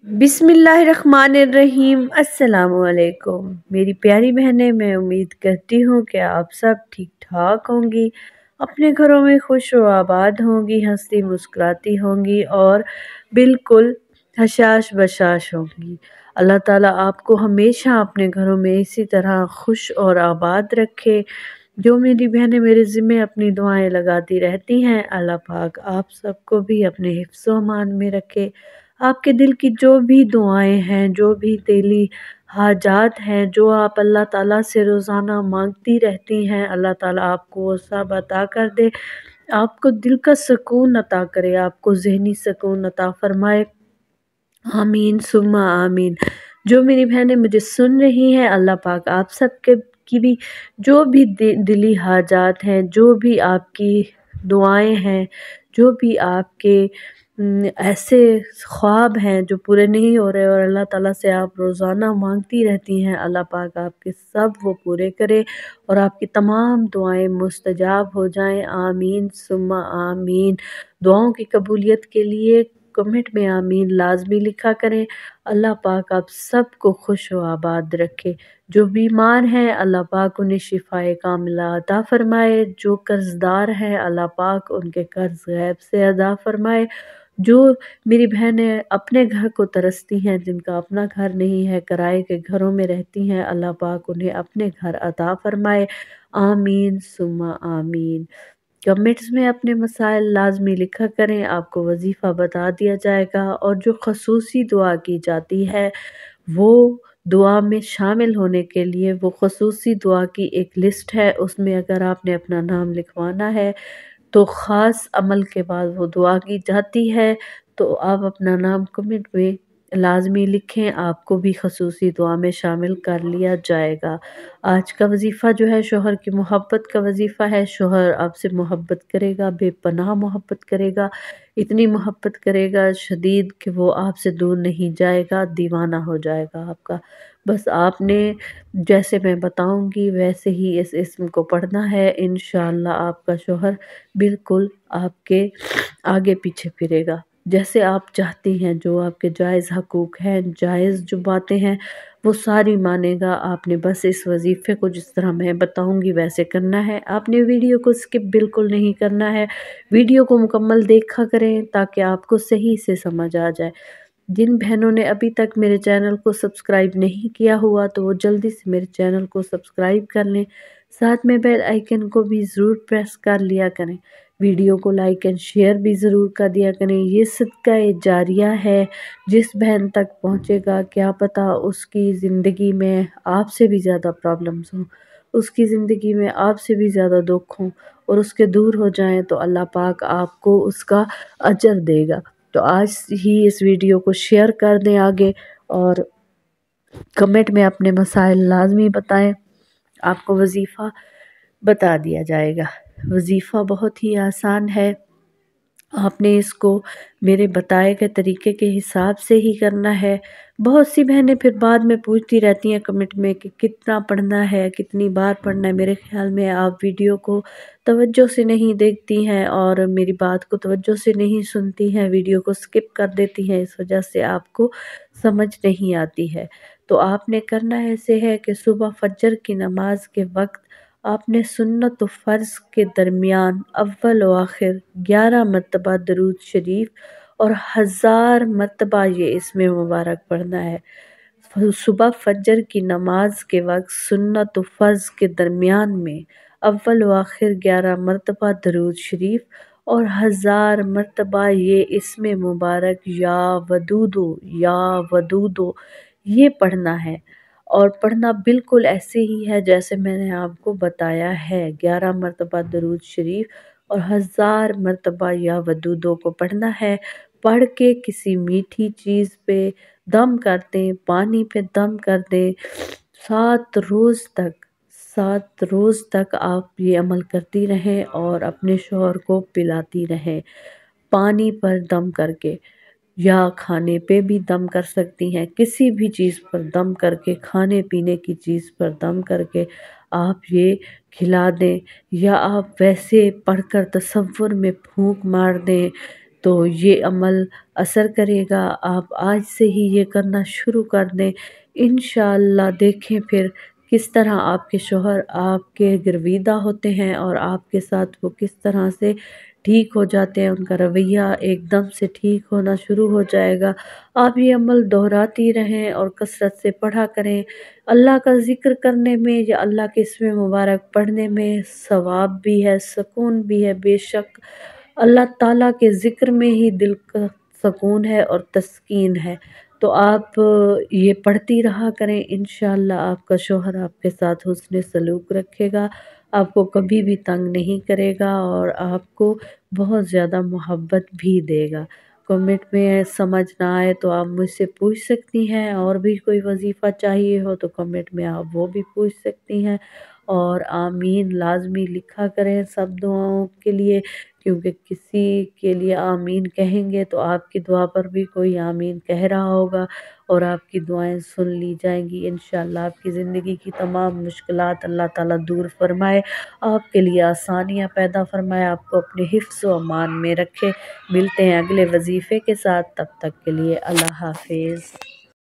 बिस्मिल्लाहिर्रहमानिर्रहीम। अस्सलाम वालेकुम मेरी प्यारी बहनें, मैं उम्मीद करती हूँ कि आप सब ठीक ठाक होंगी, अपने घरों में खुश व आबाद होंगी, हंसती मुस्कुराती होंगी और बिल्कुल हशाश बशाश होंगी। अल्लाह ताला आपको हमेशा अपने घरों में इसी तरह खुश और आबाद रखे। जो मेरी बहनें मेरे ज़िम्मे अपनी दुआएं लगाती रहती हैं, अल्लाह पाक आप सबको भी अपने हिफ्ज़-ओ अमान में रखे। आपके दिल की जो भी दुआएं हैं, जो भी दिली हाजात हैं, जो आप अल्लाह ताला से रोज़ाना मांगती रहती हैं, अल्लाह ताला आपको वो सब अता कर दे। आपको दिल का सुकून अता करे, आपको ज़हनी सुकून अता फरमाए। आमीन सुम्मा आमीन। जो मेरी बहनें मुझे सुन रही हैं, अल्लाह पाक आप सबके की भी जो भी दिली हाजात हैं, जो भी आपकी दुआएं हैं, जो भी आपके ऐसे ख्वाब हैं जो पूरे नहीं हो रहे और अल्लाह ताला से आप रोज़ाना मांगती रहती हैं, अल्लाह पाक आपके सब वो पूरे करे और आपकी तमाम दुआएं मुस्तजाब हो जाएं। आमीन सुम्मा आमीन। दुआओं की कबूलियत के लिए कमेंट में आमीन लाजमी लिखा करें। अल्लाह पाक आप सबको खुश व आबाद रखे। जो बीमार हैं, अल्लाह पाक उन्हें शिफाए कामिला अता फरमाए। जो कर्जदार हैं, अल्लाह पाक उनके कर्ज गैब से अदा फरमाए। जो मेरी बहनें अपने घर को तरसती हैं, जिनका अपना घर नहीं है, किराए के घरों में रहती हैं, अल्लाह पाक उन्हें अपने घर अता फरमाए। आमीन सुम्मा आमीन। कमेंट्स में अपने मसाइल लाजमी लिखा करें, आपको वजीफ़ा बता दिया जाएगा और जो खसूसी दुआ की जाती है वो दुआ में शामिल होने के लिए वो खसूसी दुआ की एक लिस्ट है, उसमें अगर आपने अपना नाम लिखवाना है तो ख़ास अमल के बाद वो दुआ की जाती है। तो आप अपना नाम कमेंट में लाजमी लिखें, आपको भी खसूसी दुआ में शामिल कर लिया जाएगा। आज का वजीफ़ा जो है शोहर की मोहब्बत का वजीफ़ा है। शोहर आपसे मोहब्बत करेगा, बेपनाह मोहब्बत करेगा, इतनी मोहब्बत करेगा शदीद कि वो आपसे दूर नहीं जाएगा, दीवाना हो जाएगा आपका। बस आपने जैसे मैं बताऊंगी वैसे ही इस इस्म को पढ़ना है। इंशाअल्लाह आपका शोहर बिल्कुल आपके आगे पीछे फिरेगा जैसे आप चाहती हैं। जो आपके जायज़ हकूक़ हैं, जायज़ जो बातें हैं वो सारी मानेगा। आपने बस इस वजीफ़े को जिस तरह मैं बताऊंगी वैसे करना है। आपने वीडियो को स्किप बिल्कुल नहीं करना है, वीडियो को मुकम्मल देखा करें ताकि आपको सही से समझ आ जाए। जिन बहनों ने अभी तक मेरे चैनल को सब्सक्राइब नहीं किया हुआ तो वो जल्दी से मेरे चैनल को सब्सक्राइब कर लें, साथ में बेल आइकन को भी ज़रूर प्रेस कर लिया करें। वीडियो को लाइक एंड शेयर भी ज़रूर कर दिया करें। ये सदका जारिया है, जिस बहन तक पहुँचेगा क्या पता उसकी ज़िंदगी में आपसे भी ज़्यादा प्रॉब्लम्स हों, उसकी ज़िंदगी में आपसे भी ज़्यादा दुख हों और उसके दूर हो जाएं तो अल्लाह पाक आपको उसका अजर देगा। तो आज ही इस वीडियो को शेयर कर दें आगे और कमेंट में अपने मसाइल लाजमी बताएं, आपको वजीफ़ा बता दिया जाएगा। वजीफ़ा बहुत ही आसान है, आपने इसको मेरे बताए गए तरीके के हिसाब से ही करना है। बहुत सी बहनें फिर बाद में पूछती रहती हैं कमेंट में कि कितना पढ़ना है, कितनी बार पढ़ना है। मेरे ख्याल में आप वीडियो को तवज्जो से नहीं देखती हैं और मेरी बात को तवज्जो से नहीं सुनती हैं, वीडियो को स्किप कर देती हैं, इस वजह से आपको समझ नहीं आती है। तो आपने करना ऐसे है कि सुबह फजर की नमाज के वक्त आपने सुन्नत व फ़र्ज़ के दरमियान अव्वल व आखिर 11 मरतबा दरूद शरीफ और 1000 मरतबा ये इसमें मुबारक पढ़ना है। सुबह फजर की नमाज के वक्त सुन्नत व फ़र्ज़ के दरमियान में अव्वल व आखिर 11 मरतबा दरूद शरीफ और 1000 मरतबा ये इसमें मुबारक या वदूदो या वदूदो ये पढ़ना है। और पढ़ना बिल्कुल ऐसे ही है जैसे मैंने आपको बताया है। 11 मरतबा दरूद शरीफ और 1000 मरतबा या वदूदों को पढ़ना है। पढ़ के किसी मीठी चीज़ पे दम कर दें, पानी पे दम कर दें। 7 रोज़ तक आप ये अमल करती रहें और अपने शौहर को पिलाती रहें पानी पर दम करके, या खाने पे भी दम कर सकती हैं। किसी भी चीज़ पर दम करके, खाने पीने की चीज़ पर दम करके आप ये खिला दें, या आप वैसे पढ़कर तसव्वुर में फूंक मार दें تو یہ عمل اثر کرے گا۔ آپ آج سے ہی یہ کرنا شروع کر دیں، انشاءاللہ دیکھیں پھر کس طرح آپ کے شوہر آپ کے گرویدہ ہوتے ہیں اور آپ کے ساتھ وہ کس طرح سے ٹھیک ہو جاتے ہیں، ان کا رویہ ایک دم سے ٹھیک ہونا شروع ہو جائے گا۔ آپ یہ عمل دہراتی رہیں اور کثرت سے پڑھا کریں۔ اللہ کا ذکر کرنے میں یا اللہ کے اسم مبارک پڑھنے میں ثواب بھی ہے، سکون بھی ہے۔ بے شک اللہ تعالیٰ کے ذکر میں ہی دل کا سکون ہے اور تسکین ہے۔ تو آپ یہ پڑھتی رہا کریں، انشاءاللہ آپ کا شوہر آپ کے ساتھ حسن سلوک رکھے گا، آپ کو کبھی بھی تنگ نہیں کرے گا اور آپ کو بہت زیادہ محبت بھی دے گا۔ کمنٹ میں سمجھ نہ آئے تو آپ مجھ سے پوچھ سکتی ہیں، اور بھی کوئی وظیفہ چاہیے ہو تو کمنٹ میں آپ وہ بھی پوچھ سکتی ہیں، اور آمین لازمی لکھا کریں سب دعاؤں کے لیے، کیونکہ کسی کے لیے آمین کہیں گے تو آپ کی دعا پر بھی کوئی آمین کہہ رہا ہوگا اور آپ کی دعائیں سن لی جائیں گی۔ انشاءاللہ آپ کی زندگی کی تمام مشکلات اللہ تعالیٰ دور فرمائے، آپ کے لیے آسانیاں پیدا فرمائے، آپ کو اپنے حفظ و امان میں رکھے۔ ملتے ہیں اگلے وظیفے کے ساتھ، تب تک کے لیے اللہ حافظ۔